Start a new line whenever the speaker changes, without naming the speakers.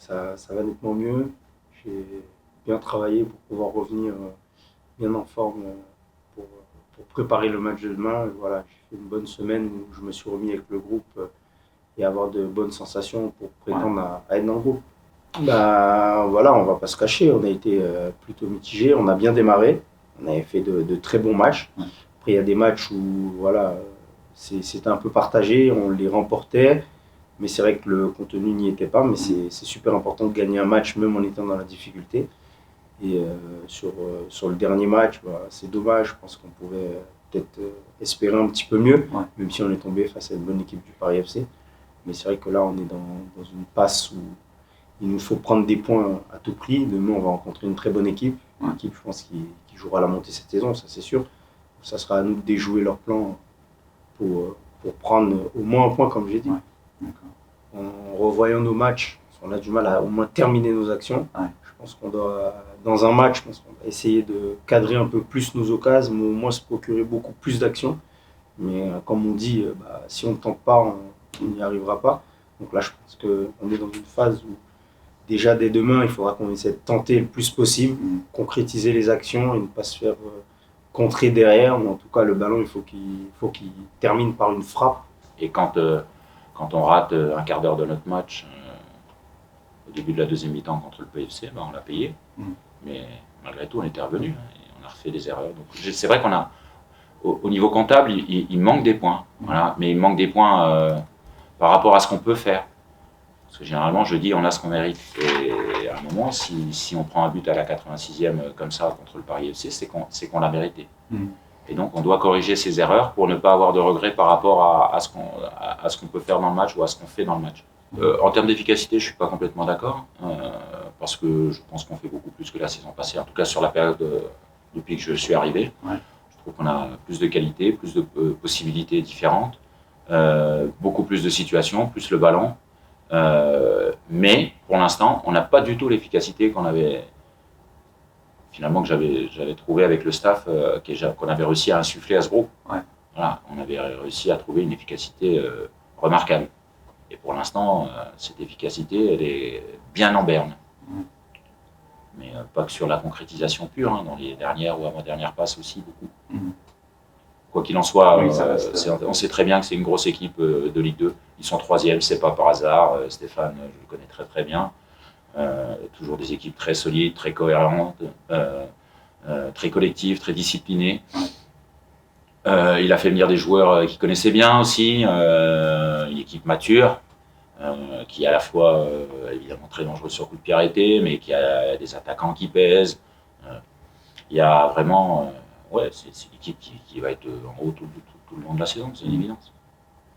ça va nettement mieux. J'ai bien travaillé pour pouvoir revenir bien en forme pour préparer le match de demain. Et voilà, j'ai fait une bonne semaine où je me suis remis avec le groupe et avoir de bonnes sensations pour prétendre à être dans le groupe. Bah voilà, on va pas se cacher, on a été plutôt mitigé, on a bien démarré, on avait fait de très bons matchs. Après il y a des matchs où voilà, c'était un peu partagé, on les remportait, mais c'est vrai que le contenu n'y était pas, mais c'est super important de gagner un match même en étant dans la difficulté. Et sur le dernier match, bah, c'est dommage, je pense qu'on pouvait peut-être espérer un petit peu mieux, même si on est tombé face à une bonne équipe du Paris FC. Mais c'est vrai que là on est dans une passe où il nous faut prendre des points à tout prix. Demain, on va rencontrer une très bonne équipe. Une équipe, je pense, qui jouera la montée cette saison, ça c'est sûr. Ça sera à nous de déjouer leur plan pour prendre au moins un point, comme j'ai dit. En revoyant nos matchs, on a du mal à au moins terminer nos actions. Je pense qu'on doit, dans un match, je pense qu'on va essayer de cadrer un peu plus nos occasions, mais au moins se procurer beaucoup plus d'actions. Mais comme on dit, si on ne tente pas, on n'y arrivera pas. Donc là, je pense qu'on est dans une phase où déjà, dès demain, il faudra qu'on essaie de tenter le plus possible, concrétiser les actions et ne pas se faire contrer derrière. Mais en tout cas, le ballon, il faut qu'il termine par une frappe.
Et quand on rate un quart d'heure de notre match, au début de la deuxième mi-temps contre le PFC, on l'a payé. Mais malgré tout, on était revenu et on a refait des erreurs. Donc, c'est vrai qu'on a, au niveau comptable, il manque des points. Voilà, mais il manque des points par rapport à ce qu'on peut faire. Parce que généralement, je dis, on a ce qu'on mérite. Et à un moment, si on prend un but à la 86e comme ça contre le Paris FC, c'est qu'on l'a mérité. Et donc, on doit corriger ces erreurs pour ne pas avoir de regrets par rapport à ce qu'on peut faire dans le match ou à ce qu'on fait dans le match. En termes d'efficacité, je ne suis pas complètement d'accord, parce que je pense qu'on fait beaucoup plus que la saison passée, en tout cas sur la période depuis que je suis arrivé. Je trouve qu'on a plus de qualité, plus de possibilités différentes, beaucoup plus de situations, plus le ballon. Mais pour l'instant, on n'a pas du tout l'efficacité qu'on avait finalement que j'avais trouvé avec le staff, qu'on avait réussi à insuffler à ce groupe. Voilà, on avait réussi à trouver une efficacité remarquable. Et pour l'instant, cette efficacité, elle est bien en berne. Mais pas que sur la concrétisation pure, dans les dernières ou avant-dernières passes aussi beaucoup. Quoi qu'il en soit, on sait très bien que c'est une grosse équipe de Ligue 2. Ils sont 3e, c'est pas par hasard. Stéphane, je le connais très très bien. Toujours des équipes très solides, très cohérentes, très collectives, très disciplinées. Il a fait venir des joueurs qu'il connaissait bien aussi, une équipe mature, qui est à la fois évidemment très dangereuse sur coup de pied arrêté, mais qui a des attaquants qui pèsent. Il y a vraiment... c'est une équipe qui va être en haut tout le long de la saison, c'est une évidence.